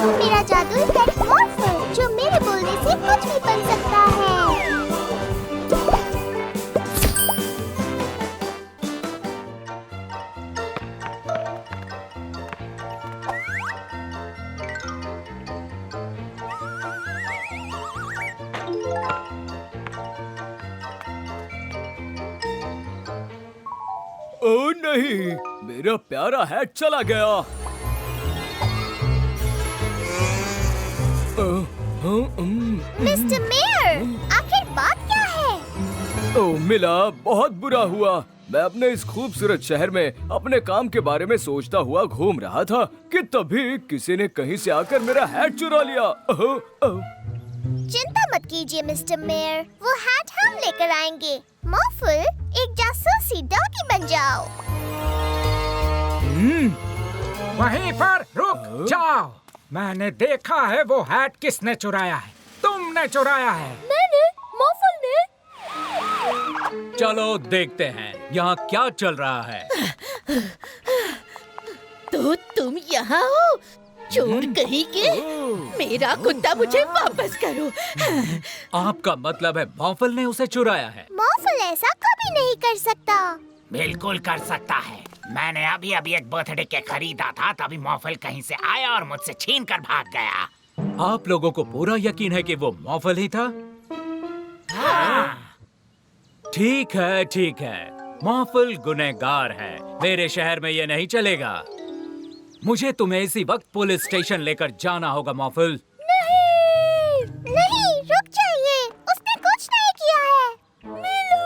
मेरा जादुई पेट मॉर्फल, जो मेरे बोलने से कुछ भी बन सकता है। ओह नहीं, मेरा प्यारा हैट चला गया। मिस्टर मेयर, आखिर बात क्या है? ओह मिला, बहुत बुरा हुआ। मैं अपने इस खूबसूरत शहर में अपने काम के बारे में सोचता हुआ घूम रहा था कि तभी किसी ने कहीं से आकर मेरा हैट चुरा लिया। चिंता मत कीजिए मिस्टर मेयर, वो हैट हम लेकर आएंगे। मॉर्फल, एक जासूसी डॉगी बन जाओ। वहीं पर रुक जाओ। मैंने देखा है वो हैट किसने चुराया है। तुमने चुराया है। मैंने, मॉर्फल ने। चलो देखते हैं यहाँ क्या चल रहा है। तो तुम यहाँ हो, चोर कहीं के। मेरा कुत्ता मुझे वापस करो। आपका मतलब है मॉर्फल ने उसे चुराया है? मॉर्फल ऐसा कभी नहीं कर सकता। बिल्कुल कर सकता है। मैंने अभी अभी एक बर्थडे केक खरीदा था, तभी मॉर्फल कहीं से आया और मुझसे छीन कर भाग गया। आप लोगों को पूरा यकीन है कि वो मॉर्फल ही था? हाँ। ठीक है, ठीक है। मॉर्फल गुनहगार है। मेरे शहर में ये नहीं चलेगा। मुझे तुम्हें इसी वक्त पुलिस स्टेशन लेकर जाना होगा मॉर्फल। नहीं, नहीं, रुक जाइए। उसने कुछ नहीं किया है। मिलो।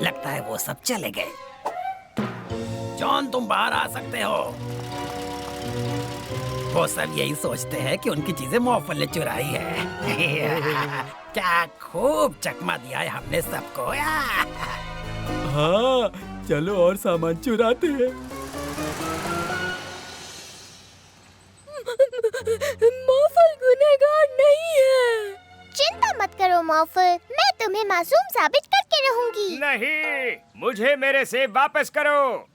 लगता है वो सब चले गए। जॉन, तुम बाहर आ सकते हो। वो सब यही सोचते हैं कि उनकी चीजें मॉर्फल ने चुराई है। क्या खूब चकमा दिया है हमने सबको। हाँ, चलो और सामान चुराते हैं। मॉर्फल गुनहगार नहीं है। चिंता मत करो मॉर्फल, मैं तुम्हें मासूम साबित करके रहूंगी। नहीं, मुझे मेरे सेब वापस करो।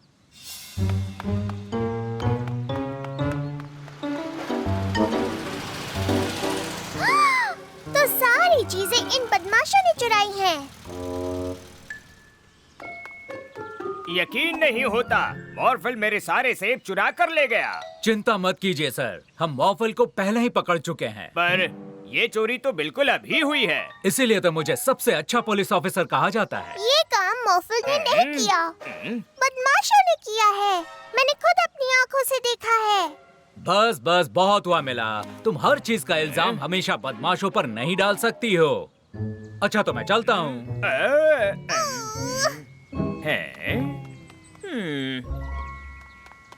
तो सारी चीजें इन बदमाशों ने चुराई हैं। यकीन नहीं होता, मॉर्फल मेरे सारे सेब चुरा कर ले गया। चिंता मत कीजिए सर, हम मॉर्फल को पहले ही पकड़ चुके हैं। पर ये चोरी तो बिल्कुल अभी हुई है। इसीलिए तो मुझे सबसे अच्छा पुलिस ऑफिसर कहा जाता है। ये काम मॉर्फल ने नहीं किया, बदमाशों ने किया है। मैंने खुद अपनी आंखों से देखा है। बस बस, बहुत हुआ मिला। तुम हर चीज का इल्जाम हमेशा बदमाशों पर नहीं डाल सकती हो। अच्छा तो मैं चलता हूँ।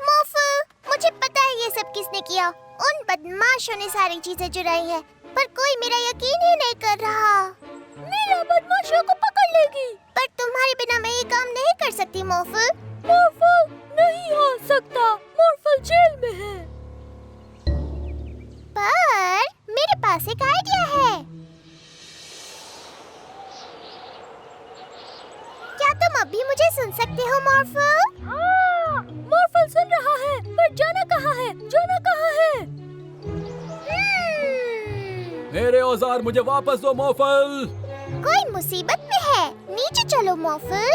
मॉर्फल, मुझे पता है ये सब किसने किया। उन बदमाशों ने सारी चीजें चुराई है, पर कोई मेरा यकीन ही नहीं कर रहा। मेरा बदमाशों को पकड़ लेगी। पर तुम्हारे बिना मैं ये काम नहीं कर सकती मॉर्फल। मॉर्फल नहीं आ सकता, मॉर्फल जेल में है। पर मेरे पास एक आइडिया है। क्या तुम अभी मुझे सुन सकते हो मॉर्फल? हाँ, मॉर्फल सुन रहा है, पर जाना कहाँ है? जाना कहाँ है? मेरे औजार मुझे वापस दो मॉर्फल। कोई मुसीबत में है। नीचे चलो मॉर्फल।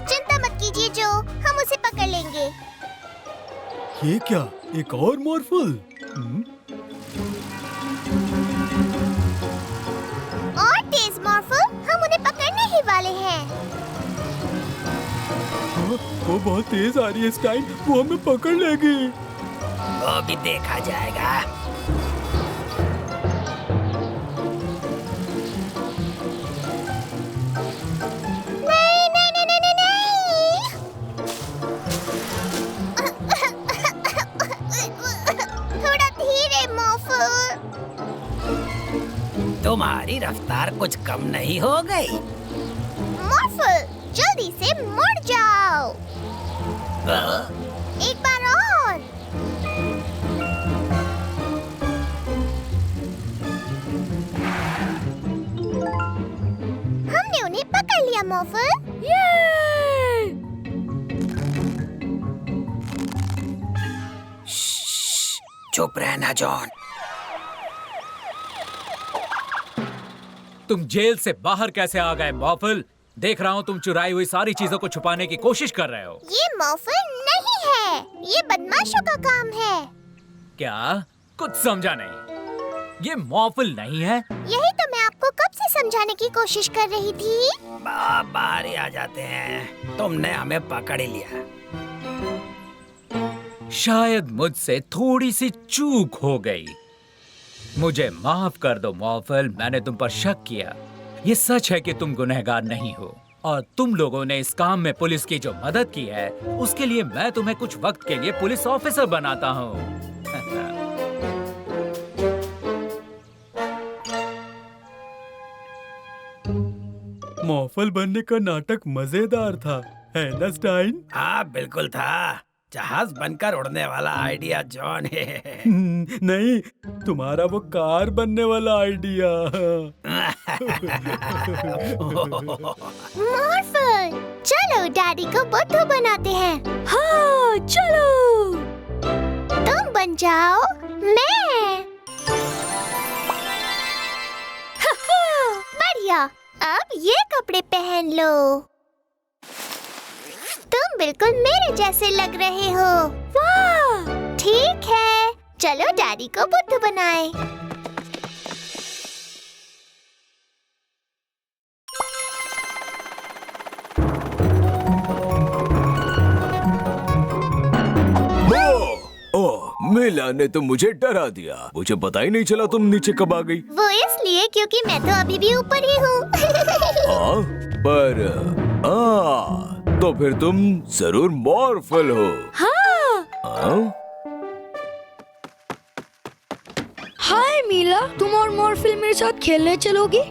चिंता मत कीजिए जो, हम उसे पकड़ लेंगे। ये क्या, एक और मॉर्फल? और तेज मॉर्फल, हम उन्हें पकड़ने ही वाले हैं। वो बहुत तेज आ रही है इस टाइम, वो हमें पकड़ लेगी। वो भी देखा जाएगा। नहीं नहीं नहीं नहीं नहीं, थोड़ा धीरे मॉर्फल। तुम्हारी रफ्तार कुछ कम नहीं हो गई? मॉर्फल, जल्दी से मुड़ जाओ। एक बार और। मॉर्फल। चुप रहना जॉन। तुम जेल से बाहर कैसे आ गए मॉर्फल? देख रहा हूँ तुम चुराई हुई सारी चीजों को छुपाने की कोशिश कर रहे हो। ये मॉर्फल नहीं है, ये बदमाशों का काम है। क्या? कुछ समझा नहीं। ये मॉर्फल नहीं है। यही तो मैं आपको कब से समझाने की कोशिश कर रही थी। बाहर ही आ जाते हैं, तुमने हमें पकड़ ही लिया। शायद मुझसे थोड़ी सी चूक हो गई। मुझे माफ कर दो मॉर्फल, मैंने तुम पर शक किया। ये सच है कि तुम गुनहगार नहीं हो और तुम लोगों ने इस काम में पुलिस की जो मदद की है उसके लिए मैं तुम्हें कुछ वक्त के लिए पुलिस ऑफिसर बनाता हूँ। मॉर्फल बनने का नाटक मजेदार था, है ना स्टाइन? हाँ बिल्कुल था। जहाज बनकर उड़ने वाला आइडिया जॉन है। नहीं, तुम्हारा वो कार बनने वाला आइडिया। मॉर्फल, चलो डैडी को बुद्धू बनाते हैं। हाँ चलो। तुम बन जाओ मैं। बढ़िया, अब ये कपड़े पहन लो। तुम बिल्कुल मेरे जैसे लग रहे हो। वाह! ठीक है, चलो डैडी को बुद्धू बनाए। ओह, मिला ने तो मुझे डरा दिया। मुझे पता ही नहीं चला तुम नीचे कब आ गई। वो इसलिए क्योंकि मैं तो अभी भी ऊपर ही हूँ। तो फिर तुम जरूर मॉर्फल हो। हाँ? हाय मीला, तुम और मॉर्फल मेरे साथ खेलने चलोगी?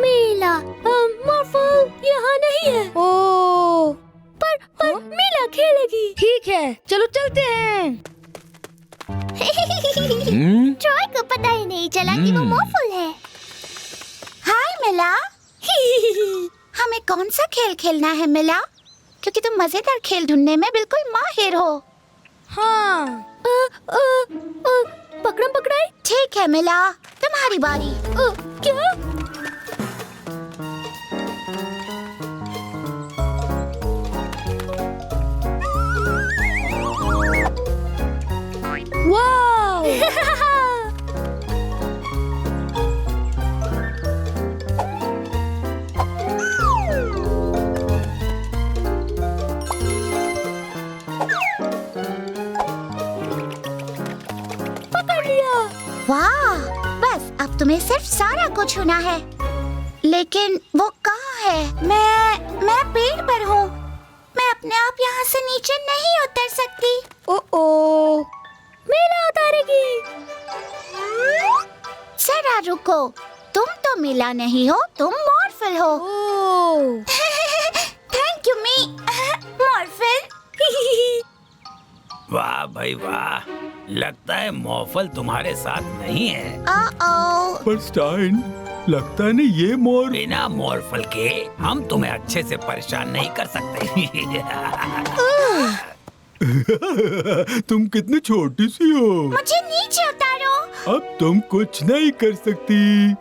मीला, मॉर्फल यहाँ नहीं है। ओह, पर मीला खेलेगी। ठीक है, चलो चलते हैं। ट्रॉय को पता ही नहीं चला कि वो मॉर्फल है। हाय मिला। हमें कौन सा खेल खेलना है मिला? क्योंकि तुम मजेदार खेल ढूंढने में बिल्कुल माहिर हो। हाँ, पकड़म पकड़ाई। ठीक है मिला, तुम्हारी बारी। क्या? वाव! वाह! बस अब तुम्हें सिर्फ सारा को छूना है। लेकिन वो कहाँ है? मैं पेड़ पर हूँ। मैं अपने आप यहाँ से नीचे नहीं उतर सकती। ओह, मीला उतारेगी। जरा रुको, तुम तो मीला नहीं हो, तुम मॉर्फल हो। ओह, थैंक यू मी मॉर्फल। वाह भाई वाह, लगता है मॉर्फल तुम्हारे साथ नहीं है। पर स्टाइन, लगता नहीं ये बिना मॉर्फल के हम तुम्हें अच्छे से परेशान नहीं कर सकते। तुम कितनी छोटी सी हो। मुझे नीचे उतारो। अब तुम कुछ नहीं कर सकती।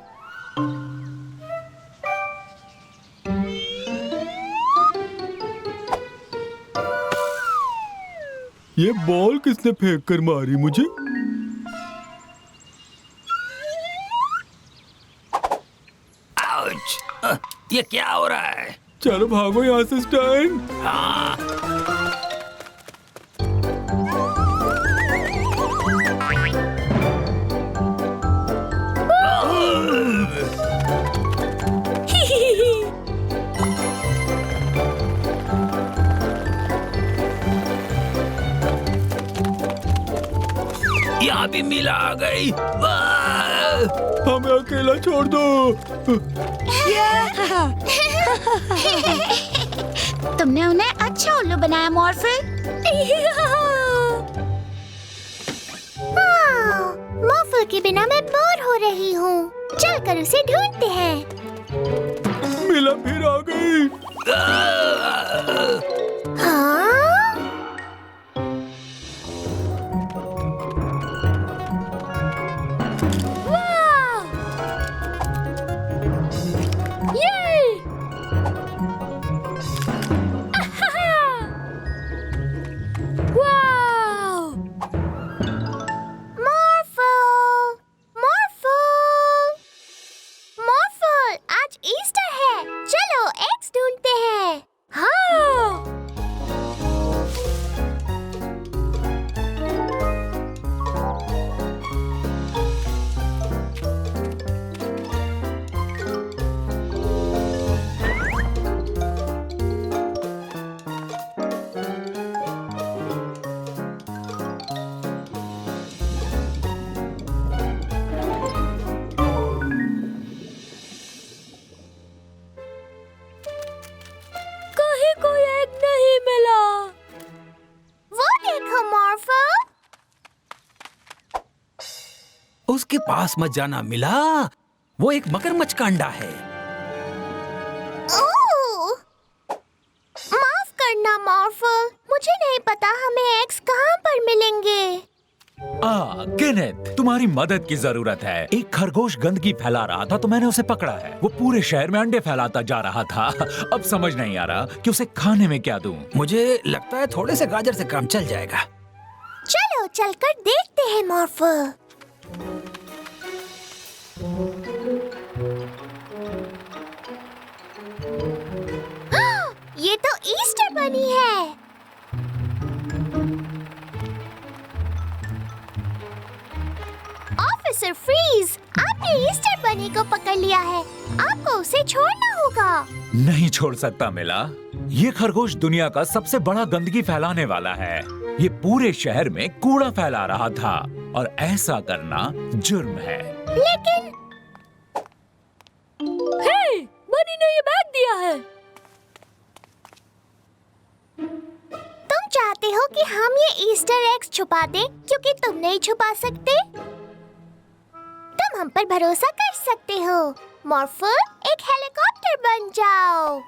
ये बॉल किसने फेंक कर मारी मुझे? आउच! ये क्या हो रहा है? चलो भागो यहाँ से स्टाइन। हाँ। यहाँ भी मिला आ गई। हमें अकेला छोड़ दो। तुमने उन्हें अच्छा उल्लू बनाया मॉर्फल। मॉर्फल के बिना मैं बोर हो रही हूँ। चलकर उसे ढूंढते हैं। मिला फिर हाँ? मॉर्फल! मॉर्फल! मॉर्फल, आज ईस्टर है। चलो एग्स ढूंढते हैं। हाँ। कहीं कोई एग नहीं मिला। वो देखो मॉर्फल। उसके पास मत जाना मिला, वो एक मगरमच्छ का अंडा है। ओह! माफ करना मॉर्फल, मुझे नहीं पता हमें एग्स कहाँ पर मिलेंगे। केनेथ, तुम्हारी मदद की जरूरत है। एक खरगोश गंदगी फैला रहा था तो मैंने उसे पकड़ा है। वो पूरे शहर में अंडे फैलाता जा रहा था। अब समझ नहीं आ रहा कि उसे खाने में क्या दूं। मुझे लगता है थोड़े से गाजर से काम चल जाएगा। चलो चलकर देखते हैं मॉर्फल। ये तो ईस्टर बनी है। ऑफिसर फ्रीज, आपने ईस्टर बनी को पकड़ लिया है। आपको उसे छोड़ना होगा। नहीं छोड़ सकता मिला। ये खरगोश दुनिया का सबसे बड़ा गंदगी फैलाने वाला है। ये पूरे शहर में कूड़ा फैला रहा था और ऐसा करना जुर्म है। लेकिन हे, बनी ने ये बैग दिया है। तुम चाहते हो कि हम ये ईस्टर एग्स छुपा दें क्योंकि तुम नहीं छुपा सकते? तुम हम पर भरोसा कर सकते हो। मॉर्फल, एक हेलीकॉप्टर बन जाओ।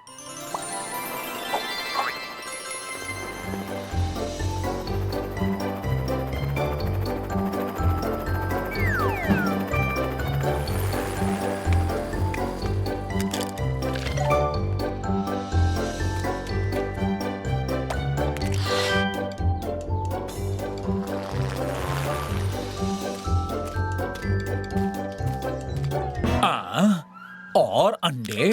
और अंडे।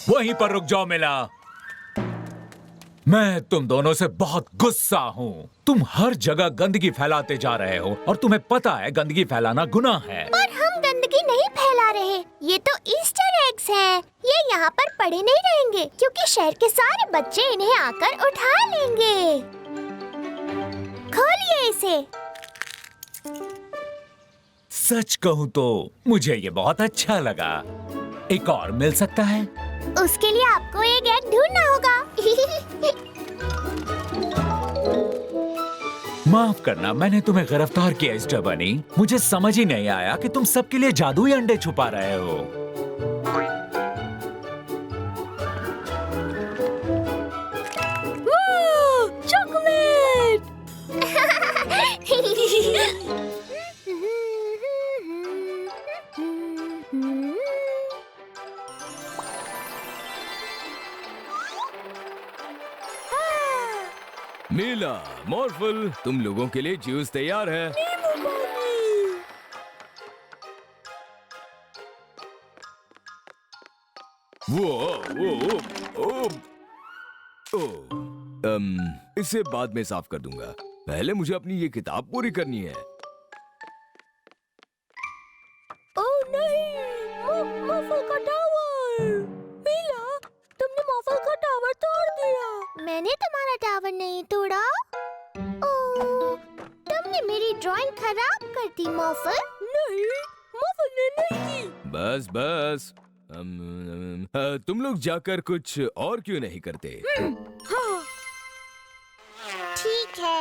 वहीं पर रुक जाओ मिला। मैं तुम दोनों से बहुत गुस्सा हूँ। तुम हर जगह गंदगी फैलाते जा रहे हो और तुम्हें पता है गंदगी फैलाना गुनाह है। पर हम गंदगी नहीं फैला रहे। ये तो ईस्टर एग्स हैं। ये यहाँ पर पड़े नहीं रहेंगे क्योंकि शहर के सारे बच्चे इन्हें आकर उठा लेंगे। खोलिए इसे। सच कहूँ तो मुझे ये बहुत अच्छा लगा। एक और मिल सकता है? उसके लिए आपको एक एग ढूंढना होगा। माफ करना, मैंने तुम्हें गिरफ्तार किया ईस्टर बनी। मुझे समझ ही नहीं आया कि तुम सबके लिए जादुई अंडे छुपा रहे हो। चॉकलेट! मीला, मॉर्फल, तुम लोगों के लिए जूस तैयार है। इसे बाद में साफ कर दूंगा। पहले मुझे अपनी ये किताब पूरी करनी है। ओह नहीं, मॉर्फल का टावर। मीला, तुमने मॉर्फल का टावर तोड़ दिया। मैंने तुम्हारा टावर नहीं तोड़ा। ओह, तुमने मेरी ड्राइंग खराब कर दी मॉर्फल। नहीं, मॉर्फल ने नहीं की। बस बस, तुम लोग जाकर कुछ और क्यों नहीं करते? हाँ। ठीक है।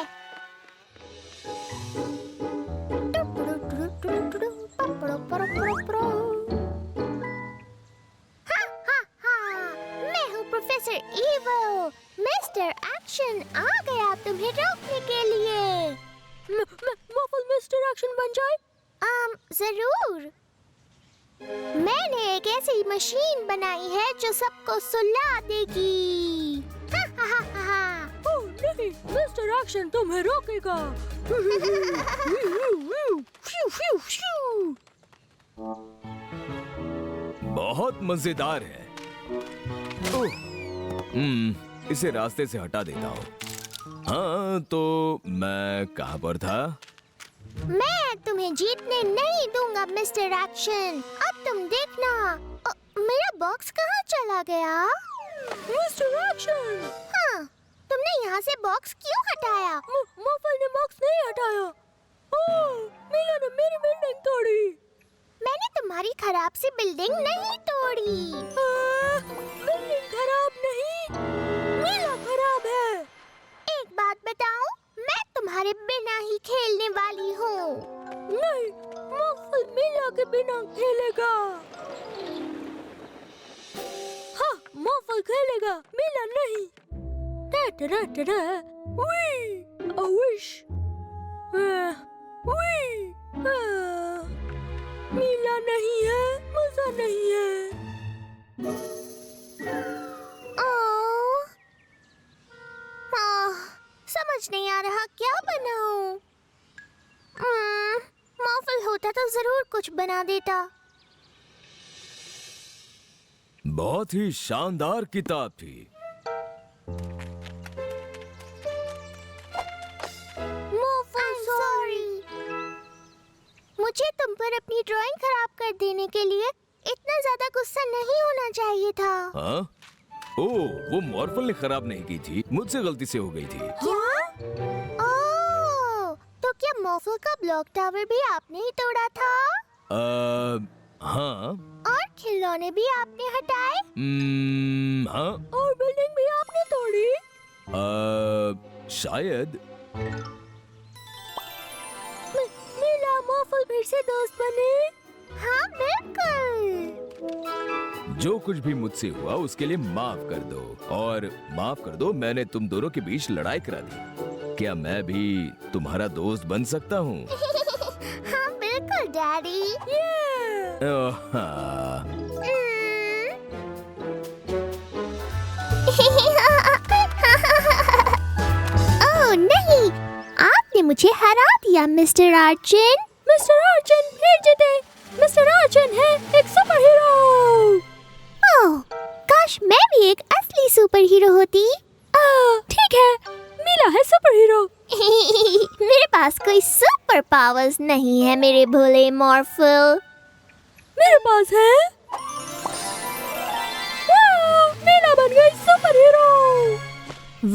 प्रोफेसर ईवो, मिस्टर एक्शन आ गया तुम्हें रोकने के लिए। मॉफल मिस्टर एक्शन बन जाए? जरूर। मैंने एक ऐसी मशीन बनाई है जो सबको सुला देगी। हा हा हा हा। ओह नहीं, मिस्टर एक्शन तुम्हें रोकेगा। बहुत मजेदार है। इसे रास्ते से हटा देता हूँ। हाँ, तो मैं कहाँ पर था? मैं तुम्हें जीतने नहीं दूंगा मिस्टर एक्शन। अब तुम देखना। मेरा बॉक्स कहाँ चला गया? मिस्टर एक्शन, हाँ, तुमने यहाँ से बॉक्स क्यों हटाया? मॉफल ने बॉक्स नहीं हटाया। ओह, मीला ने मेरी बिल्डिंग तोड़ी। मैंने तुम्हारी खराब सी बिल्डिंग नहीं तोड़ी। बिल्डिंग खराब नहीं, मीला खराब है। एक बात बताऊं, मैं तुम्हारे बिना ही खेलने वाली हूँ। नहीं, मॉफल मीला के बिना खेलेगा। हाँ, मॉफल खेलेगा, मीला नहीं। We, a wish. मीला नहीं है, मजा नहीं है। समझ नहीं आ रहा क्या बनाऊं। मॉफल होता तो जरूर कुछ बना देता। बहुत ही शानदार किताब थी। मुझे तुम पर अपनी ड्राइंग खराब कर देने के लिए इतना ज्यादा गुस्सा नहीं होना चाहिए था। हाँ? ओह, वो मॉर्फल ने खराब नहीं की थी, मुझसे गलती से हो गई थी। क्या? ओह, तो क्या मॉर्फल का ब्लॉक टावर भी आपने ही तोड़ा था? हाँ। और खिलौने भी आपने हटाए? हाँ। और बिल्डिंग भी आपने तोड़ी? शायद। मीला मॉफल फिर से दोस्त बने? हाँ बिल्कुल। जो कुछ भी मुझसे हुआ उसके लिए माफ कर दो। और माफ कर दो, मैंने तुम दोनों के बीच लड़ाई करा दी। क्या मैं भी तुम्हारा दोस्त बन सकता हूँ? हाँ बिल्कुल डैडी। हाँ। ओह नहीं, आपने मुझे हरा दिया मिस्टर आर्चन। मिस्टर आर्चन फिर जीते। मिस्टर आर्चन है एक सुपर हीरो। ओह, काश मैं भी एक असली सुपर हीरो होती। ठीक है, मीला है सुपर हीरो। मेरे पास कोई सुपर पावर्स नहीं है मेरे भोले मॉर्फल। मेरे पास है। मीला बन गई सुपर हीरो।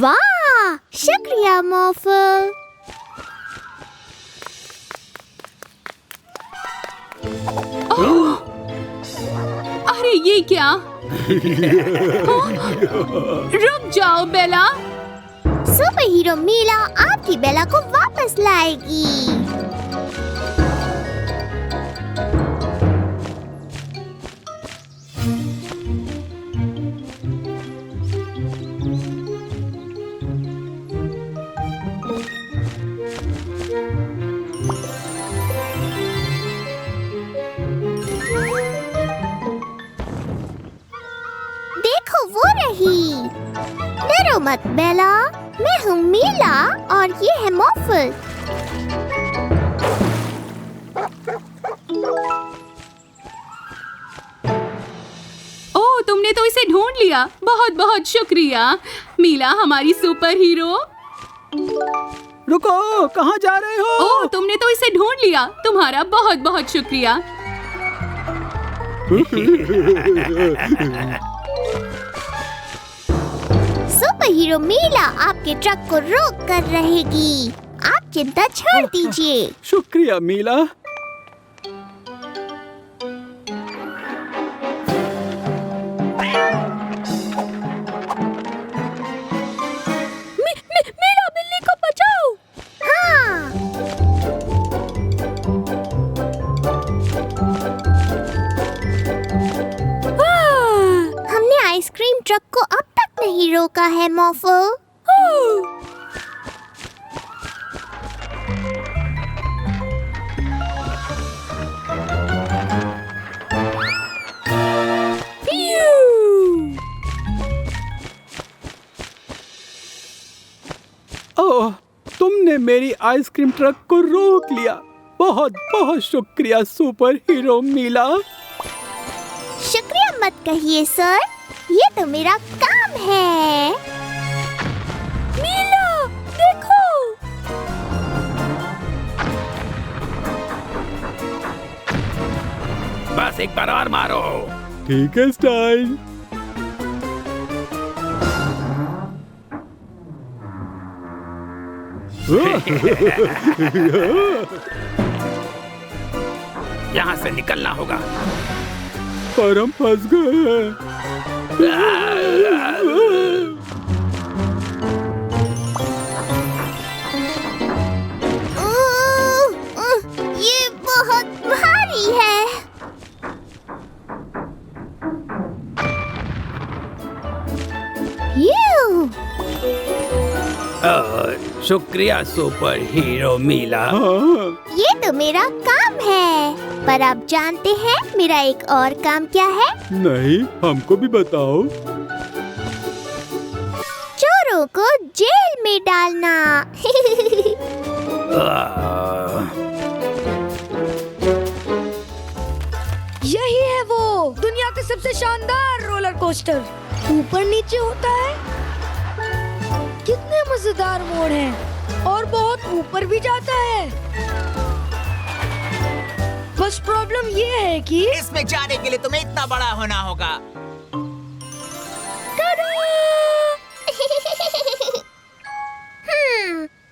वाह, शुक्रिया मॉर्फल। अरे ये क्या? रुक जाओ बेला। सुपर हीरो मीला आपकी बेला को वापस लाएगी। देखो वो रही। डरो मत बेला, मैं हूँ मीला और ये है मॉर्फल। ओह, तुमने तो इसे ढूंढ लिया। बहुत बहुत शुक्रिया मीला, हमारी सुपर हीरो। रुको, कहाँ जा रहे हो? ओह, तुमने तो इसे ढूंढ लिया। तुम्हारा बहुत बहुत शुक्रिया। सुपर हीरो मीला आपके ट्रक को रोक कर रहेगी। आप चिंता छोड़ दीजिए। शुक्रिया मीला। मीला बिल्ली को बचाओ। हाँ। हमने आइसक्रीम ट्रक को अब तक नहीं रोका है मॉर्फल। ओह, तुमने मेरी आइसक्रीम ट्रक को रोक लिया। बहुत बहुत शुक्रिया सुपर हीरो मीला। शुक्रिया मत कहिए सर, ये तो मेरा काम है। मीला, देखो। बस एक बार और मारो। ठीक है स्टाइन। यहाँ से निकलना होगा। पर हम फंस गए हैं। ये बहुत भारी है। शुक्रिया सुपर हीरो मीला। हाँ, ये तो मेरा काम है, पर आप जानते हैं मेरा एक और काम क्या है? नहीं, हमको भी बताओ। चोरों को जेल में डालना। यही है वो दुनिया का सबसे शानदार रोलर कोस्टर। ऊपर नीचे होता है, कितने मजेदार मोड़ हैं और बहुत ऊपर भी जाता है। बस प्रॉब्लम ये है कि इसमें जाने के लिए तुम्हें इतना बड़ा होना होगा।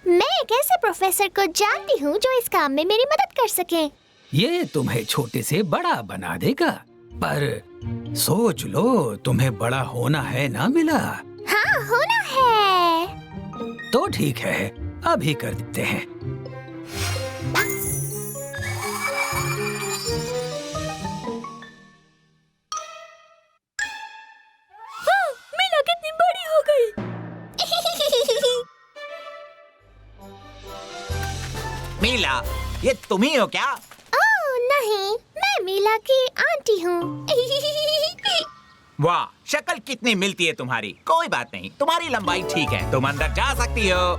मैं एक ऐसे प्रोफेसर को जानती हूँ जो इस काम में मेरी मदद कर सके। ये तुम्हें छोटे से बड़ा बना देगा, पर सोच लो, तुम्हें बड़ा होना है ना मिला। हाँ, होना है। तो ठीक है, अभी कर देते हैं। मीला कितनी बड़ी हो गई। मीला, ये तुम ही हो क्या? ओह नहीं, मैं मीला की आंटी हूँ। वाह, शक्ल कितनी मिलती है तुम्हारी। कोई बात नहीं, तुम्हारी लंबाई ठीक है, तुम अंदर जा सकती हो।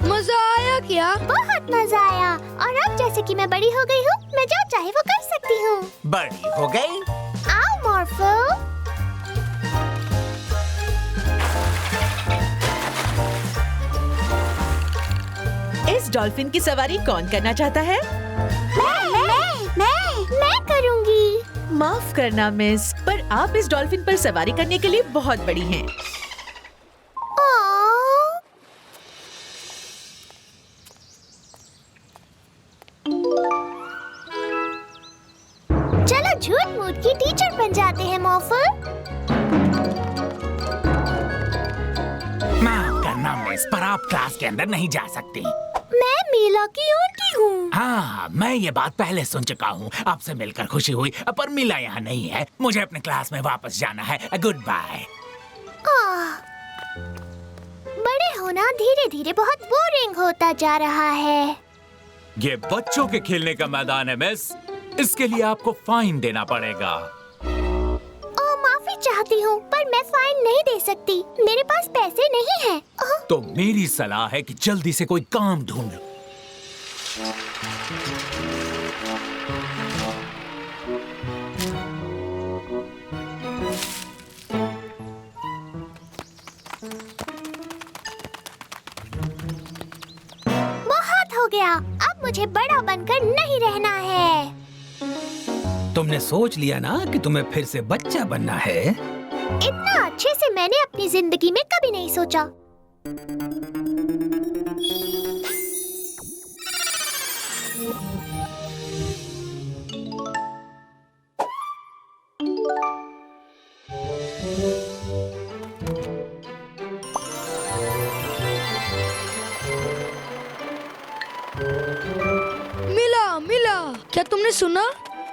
मजा आया क्या? बहुत मजा आया, और अब जैसे कि मैं बड़ी हो गई हूँ, मैं जो चाहे वो कर सकती हूँ। बड़ी हो गई? आओ मॉर्फल। इस डॉल्फिन की सवारी कौन करना चाहता है? मैं करूँगी। माफ करना मिस, पर आप इस डॉल्फिन पर सवारी करने के लिए बहुत बड़ी हैं। चलो झूठ मूठ की टीचर बन जाते हैं मॉर्फल। माफ करना मिस, पर आप क्लास के अंदर नहीं जा सकती। मैं मीला की आंटी हूँ। हाँ, मैं ये बात पहले सुन चुका हूँ। आपसे मिलकर खुशी हुई, पर मिला यहाँ नहीं है। मुझे अपने क्लास में वापस जाना है। Goodbye. बड़े होना धीरे धीरे बहुत बोरिंग होता जा रहा है। ये बच्चों के खेलने का मैदान है मिस, इसके लिए आपको फाइन देना पड़ेगा। माफी चाहती हूँ, पर मैं फाइन नहीं दे सकती। मेरे पास पैसे नहीं हैं। तो मेरी सलाह है कि जल्दी से कोई काम ढूंढ लो। बहुत हो गया, अब मुझे बड़ा बनकर नहीं रहना है। तुमने सोच लिया ना कि तुम्हें फिर से बच्चा बनना है? इतना अच्छे से मैंने अपनी जिंदगी में कभी नहीं सोचा। क्या तुमने सुना?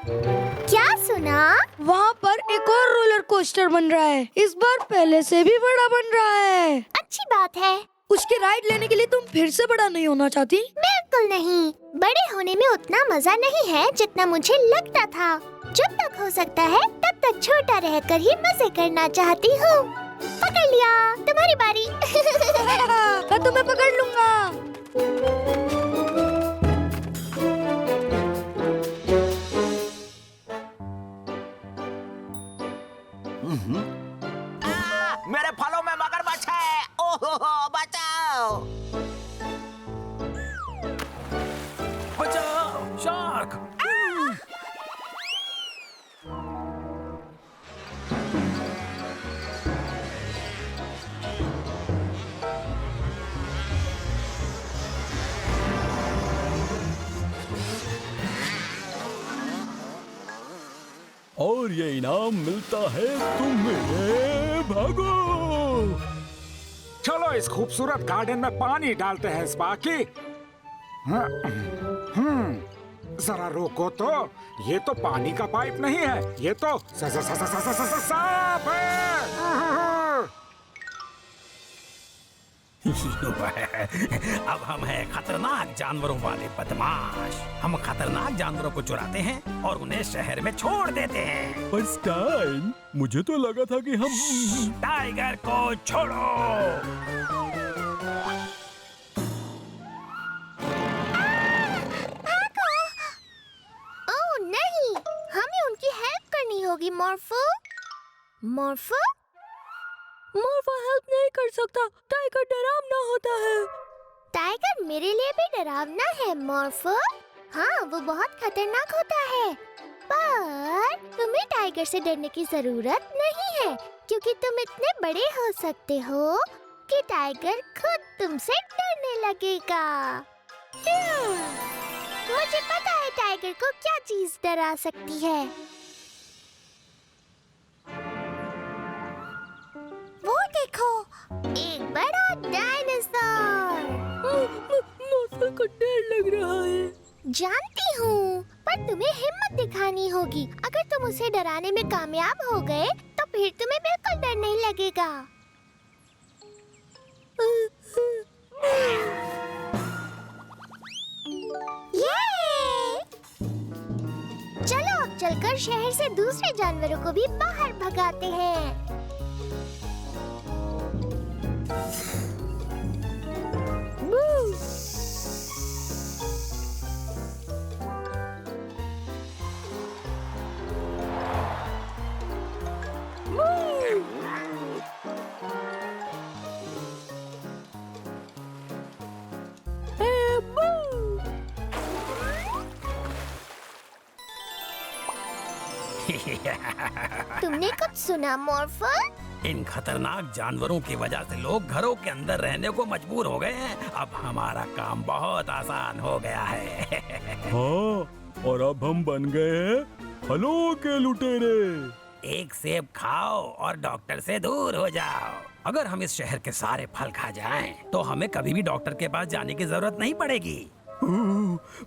क्या सुना? वहाँ पर एक और रोलर कोस्टर बन रहा है। इस बार पहले से भी बड़ा बन रहा है। अच्छी बात है। उसकी राइड लेने के लिए तुम फिर से बड़ा नहीं होना चाहती? बिल्कुल नहीं। बड़े होने में उतना मजा नहीं है जितना मुझे लगता था। जब तक हो सकता है तब तक छोटा रहकर ही मजे करना चाहती हूँ। पकड़ लिया, तुम्हारी बारी। मैं तुम्हें पकड़ लूंगा। मेरे फलों में मगरमच्छ है। ओहो, बचाओ। बचाओ, शार्क! और ये इनाम मिलता है तुम्हें। भागो। चलो इस खूबसूरत गार्डन में पानी डालते हैं स्पार्की। जरा रोको तो, ये तो पानी का पाइप नहीं है, ये तो सांप है। अब हम हैं खतरनाक जानवरों वाले बदमाश। हम खतरनाक जानवरों को चुराते हैं और उन्हें शहर में छोड़ देते हैं। पर स्टाइन, मुझे तो लगा था कि हम टाइगर को छोड़ो। ओह नहीं, हमें उनकी हेल्प करनी होगी। मॉर्फो मोर्फा हेल्प नहीं कर सकता। टाइगर डरावना होता है। टाइगर मेरे लिए भी डरावना है मॉर्फो। हाँ, वो बहुत खतरनाक होता है। पर तुम्हें टाइगर से डरने की जरूरत नहीं है, क्योंकि तुम इतने बड़े हो सकते हो कि टाइगर खुद तुमसे डरने लगेगा। मुझे पता है टाइगर को क्या चीज डरा सकती है। वो देखो, एक बड़ा डायनासोर। मोर्फा को डर लग रहा है। जानती हूँ, पर तुम्हें हिम्मत दिखानी होगी। अगर तुम उसे डराने में कामयाब हो गए, तो फिर तुम्हें बिल्कुल डर नहीं लगेगा। ये! चलो अब चलकर शहर से दूसरे जानवरों को भी बाहर भगाते हैं। तुमने कुछ सुना मॉर्फो? इन खतरनाक जानवरों की वजह से लोग घरों के अंदर रहने को मजबूर हो गए हैं। अब हमारा काम बहुत आसान हो गया है। हाँ, और अब हम बन गए हैं फलों के लुटेरे। एक सेब खाओ और डॉक्टर से दूर हो जाओ। अगर हम इस शहर के सारे फल खा जाएं, तो हमें कभी भी डॉक्टर के पास जाने की जरूरत नहीं पड़ेगी।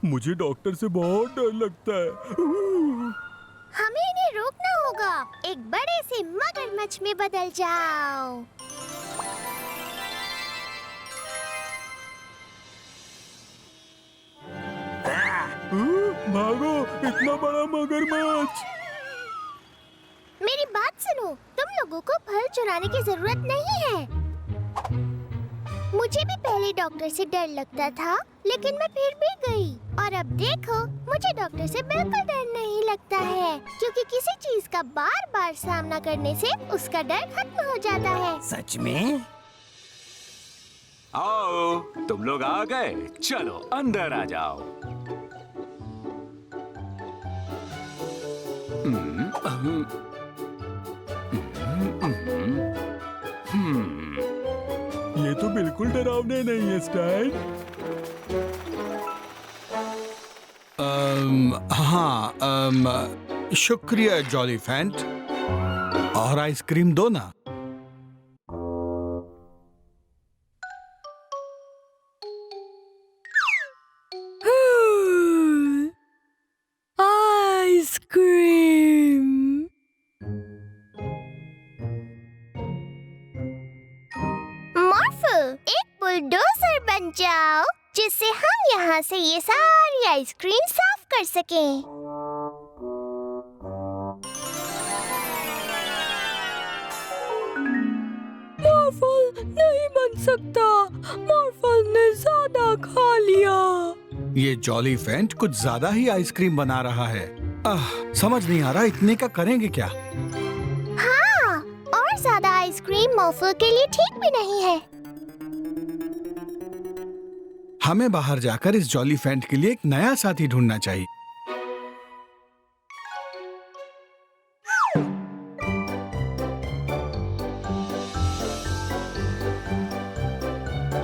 मुझे डॉक्टर से बहुत डर लगता है। हमें इन्हें रोकना होगा। एक बड़े से मगरमच्छ में बदल जाओ। भागो, इतना बड़ा मगरमच्छ। मेरी बात सुनो, तुम लोगों को फल चुराने की जरूरत नहीं है। मुझे भी पहले डॉक्टर से डर लगता था, लेकिन मैं फिर भी गई। और अब देखो, मुझे डॉक्टर से बिल्कुल डर नहीं लगता है, क्योंकि किसी चीज का बार-बार सामना करने से उसका डर खत्म हो जाता है। सच में? आओ, तुम लोग आ गए। चलो अंदर आ जाओ। ये तो बिल्कुल डरावने नहीं है स्टाइन। हाँ, शुक्रिया जॉली फैंट। और आइसक्रीम दो ना। बन जाओ, जिससे हम यहाँ से ये सारी आइसक्रीम साफ कर सकें। मॉर्फल नहीं बन सकता। मॉर्फल ने ज्यादा खा लिया। ये जॉली फेंट कुछ ज्यादा ही आइसक्रीम बना रहा है। समझ नहीं आ रहा इतने का करेंगे क्या। हाँ, और ज्यादा आइसक्रीम मॉर्फल के लिए ठीक भी नहीं है। हमें बाहर जाकर इस जॉली फेंट के लिए एक नया साथी ढूंढना चाहिए।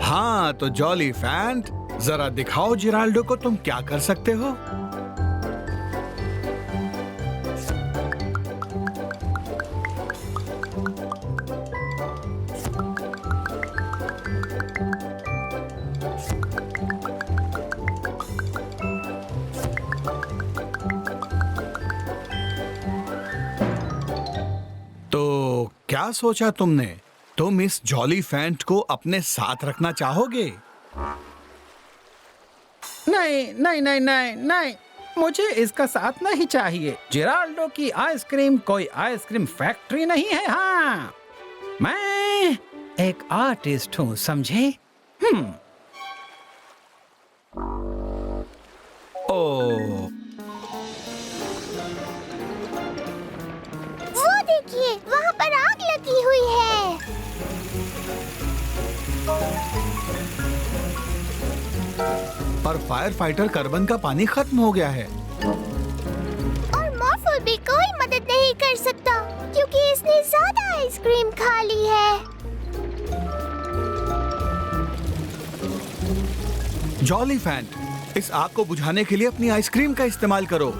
हाँ तो जॉली फेंट, जरा दिखाओ जिराल्डो को तुम क्या कर सकते हो। तो क्या सोचा तुमने? तुम इस जॉली फेंट को अपने साथ रखना चाहोगे? नहीं नहीं नहीं नहीं नहीं, मुझे इसका साथ नहीं चाहिए। जिराल्डो की आइसक्रीम कोई आइसक्रीम फैक्ट्री नहीं है। हाँ, मैं एक आर्टिस्ट हूँ, समझे? ओह, वो देखिए, वहाँ पर आग लगी हुई है। पर फायर फाइटर कार्बन का पानी खत्म हो गया है। और मॉर्फल भी कोई मदद नहीं कर सकता, क्योंकि इसने ज्यादा आइसक्रीम खा ली है। जॉली फेंट, इस आग को बुझाने के लिए अपनी आइसक्रीम का इस्तेमाल करो।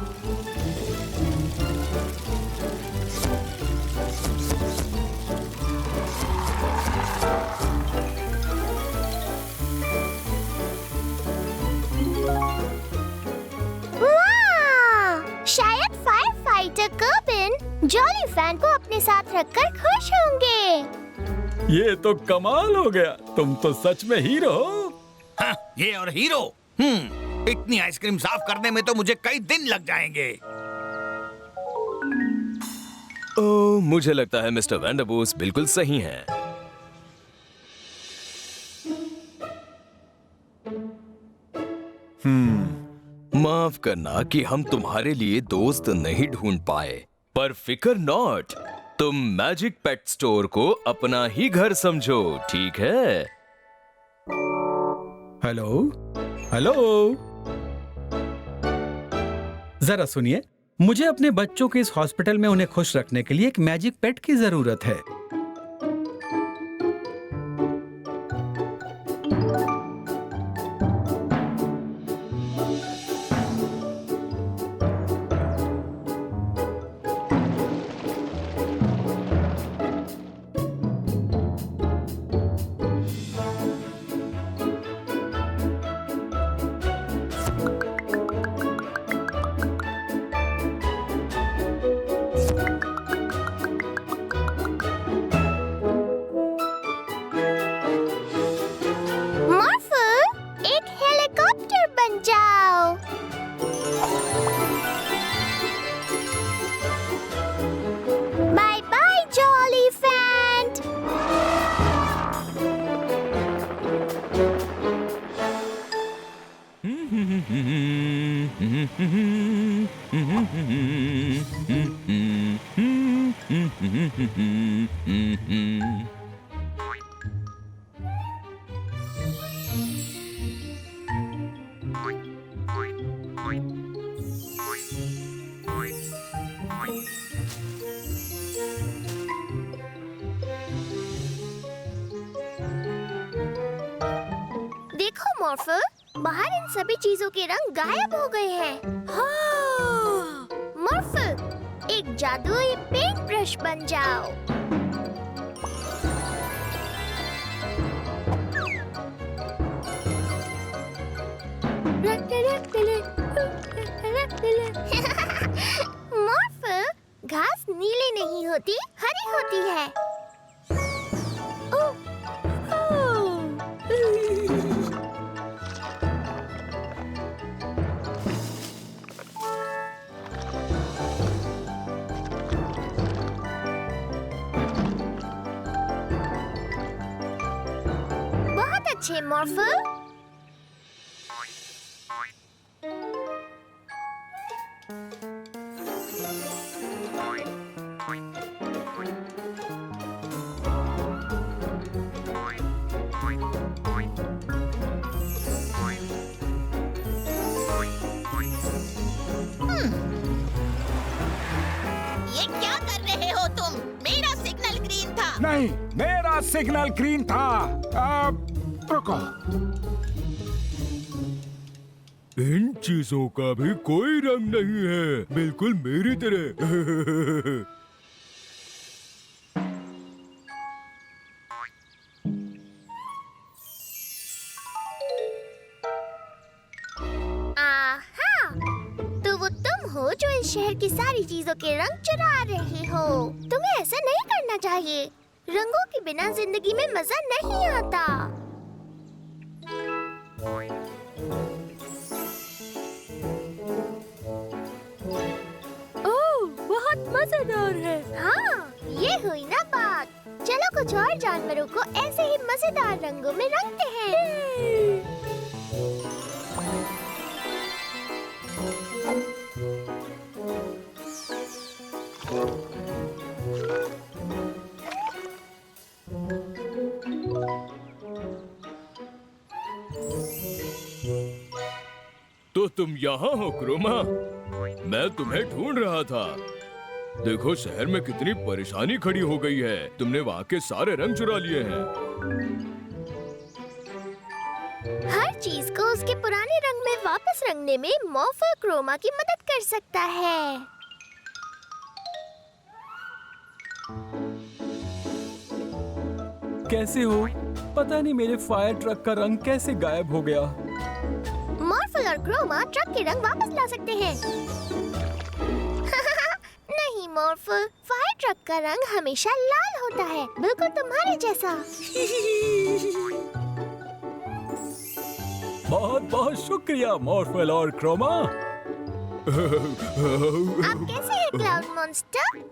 शायद fire fighter carbon jolly fan को अपने साथ रखकर खुश होंगे। ये तो कमाल हो गया, तुम तो सच में हीरो हो। हाँ, ये और हीरो। इतनी आइसक्रीम साफ करने में तो मुझे कई दिन लग जाएंगे। मुझे लगता है मिस्टर वैंडरबूस बिल्कुल सही हैं। माफ करना कि हम तुम्हारे लिए दोस्त नहीं ढूंढ पाए, पर फिकर नॉट, तुम मैजिक पेट स्टोर को अपना ही घर समझो, ठीक है? हेलो हेलो, जरा सुनिए, मुझे अपने बच्चों के इस हॉस्पिटल में उन्हें खुश रखने के लिए एक मैजिक पेट की जरूरत है। देखो मॉर्फल, बाहर इन सभी चीजों के रंग गायब हो गए हैं। हाँ। मॉर्फल, एक जादुई पेंट ब्रश बन जाओ। मॉर्फल, घास नीली नहीं होती, हरी होती है। पीछे मॉर्फल। ये क्या कर रहे हो तुम? मेरा सिग्नल ग्रीन था। नहीं, मेरा सिग्नल ग्रीन था। रुको। इन चीजों का भी कोई रंग नहीं है, बिल्कुल मेरी तरह। आहा, तो वो तुम हो जो इस शहर की सारी चीजों के रंग चुरा रहे हो। तुम्हें ऐसा नहीं करना चाहिए। रंगों के बिना जिंदगी में मजा नहीं आता। ओह, बहुत मजेदार है। हाँ, ये हुई ना बात। चलो कुछ और जानवरों को ऐसे ही मजेदार रंगों में रंगते हैं। तो तुम यहाँ हो क्रोमा? मैं तुम्हें ढूंढ रहा था। देखो शहर में कितनी परेशानी खड़ी हो गई है। तुमने वहाँ के सारे रंग चुरा लिए हैं। हर चीज को उसके पुराने रंग में वापस रंगने में मॉर्फल क्रोमा की मदद कर सकता है। कैसे हो? पता नहीं मेरे फायर ट्रक का रंग कैसे गायब हो गया। मॉर्फल और क्रोमा ट्रक के रंग वापस ला सकते हैं। नहीं मॉर्फल, फायर ट्रक का रंग हमेशा लाल होता है, बिल्कुल तुम्हारे जैसा। बहुत बहुत शुक्रिया मॉर्फल और क्रोमा। आप कैसे हैं क्लाउड मॉन्स्टर?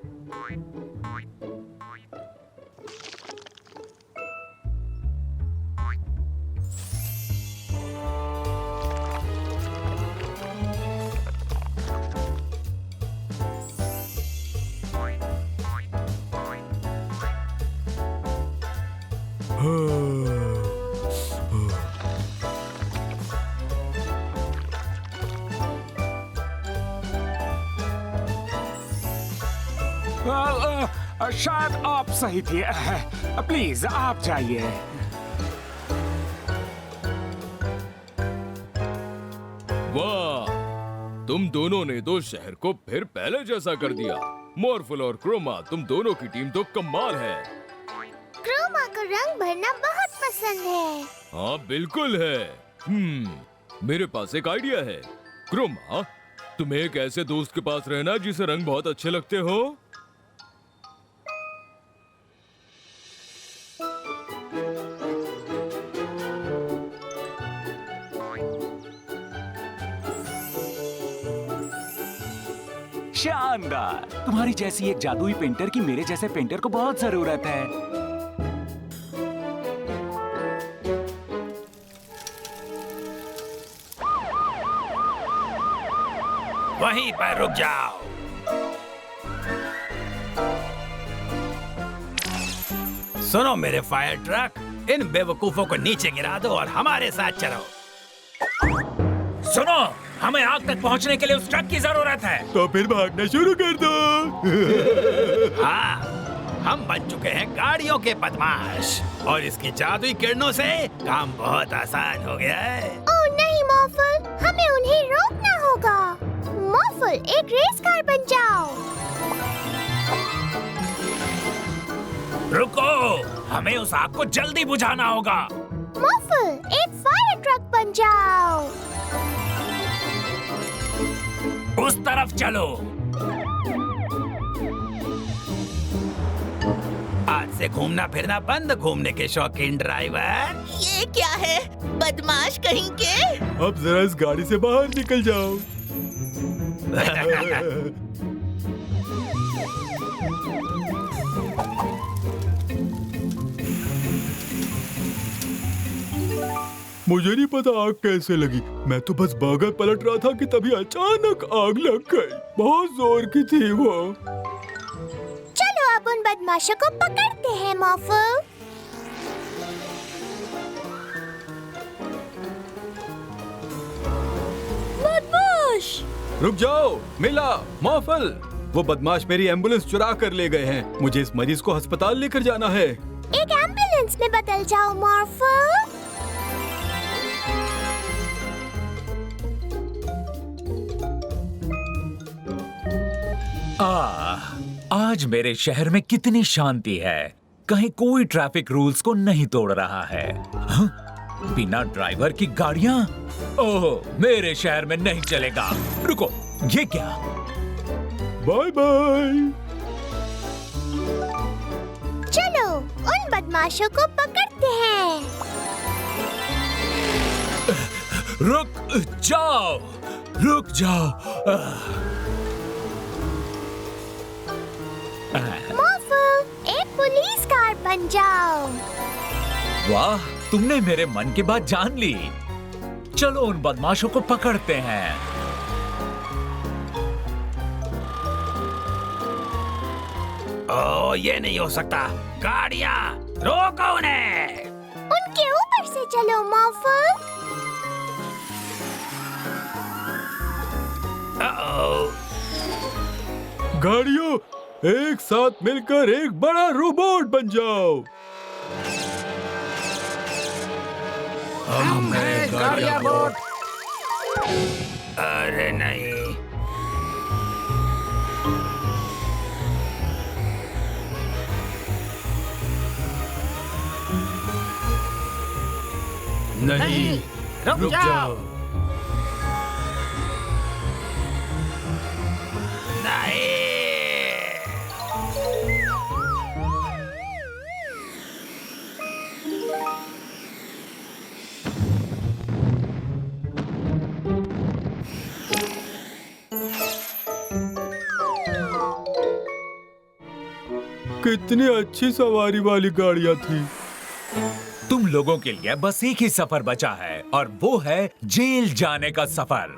शायद आप सही थे। प्लीज आप जाइए। वाह, तुम दोनों ने तो शहर को फिर पहले जैसा कर दिया। मॉर्फल और क्रोमा, तुम दोनों की टीम तो कमाल है। क्रोमा को रंग भरना बहुत पसंद है। हाँ बिल्कुल है। मेरे पास एक आइडिया है। क्रोमा, तुम्हें एक ऐसे दोस्त के पास रहना जिसे रंग बहुत अच्छे लगते हो। शानदार। तुम्हारी जैसी एक जादुई पेंटर की मेरे जैसे पेंटर को बहुत जरूरत है। वहीं पर रुक जाओ। सुनो मेरे फायर ट्रक, इन बेवकूफों को नीचे गिरा दो और हमारे साथ चलो। सुनो, हमें आग तक पहुंचने के लिए उस ट्रक की जरूरत है। तो फिर भागना शुरू कर दो। हाँ, हम बन चुके हैं गाड़ियों के बदमाश और इसकी जादुई किरणों से काम बहुत आसान हो गया है। ओह नहीं मॉर्फल, हमें उन्हें रोकना होगा। मॉर्फल, एक रेस कार बन जाओ। रुको, हमें उस आग को जल्दी बुझाना होगा। मॉर्फल, एक फायर ट्रक बन जाओ। उस तरफ चलो। आज से घूमना फिरना बंद, घूमने के शौकीन ड्राइवर। ये क्या है? बदमाश कहीं के। अब जरा इस गाड़ी से बाहर निकल जाओ। मुझे नहीं पता आग कैसे लगी। मैं तो बस बर्गर पलट रहा था कि तभी अचानक आग लग गई। बहुत जोर की थी वो। चलो अब उन बदमाशों को पकड़ते हैं मॉर्फल। बदमाश! रुक जाओ मिला, मॉर्फल। वो बदमाश मेरी एम्बुलेंस चुरा कर ले गए हैं। मुझे इस मरीज को अस्पताल लेकर जाना है। एक एम्बुलेंस में बदल जाओ मॉर्फल। आज मेरे शहर में कितनी शांति है। कहीं कोई ट्रैफिक रूल्स को नहीं तोड़ रहा है। हाँ? बिना ड्राइवर की गाड़ियां? ओह, मेरे शहर में नहीं चलेगा। रुको, ये क्या? Bye bye. चलो उन बदमाशों को पकड़ते हैं। रुक जाओ, रुक जाओ। मॉर्फल, एक पुलिस कार बन जाओ। वाह, तुमने मेरे मन की बात जान ली। चलो उन बदमाशों को पकड़ते हैं। ओ, ये नहीं हो सकता। गाड़ियाँ रोको उन्हें। उनके ऊपर से चलो मॉर्फल। गाड़ियों, एक साथ मिलकर एक बड़ा रोबोट बन जाओ। हमें गाड़ियाँ बोट। अरे नहीं। नहीं, रुक जाओ। कितनी अच्छी सवारी वाली गाड़ियाँ थी। तुम लोगों के लिए बस एक ही सफर बचा है और वो है जेल जाने का सफर।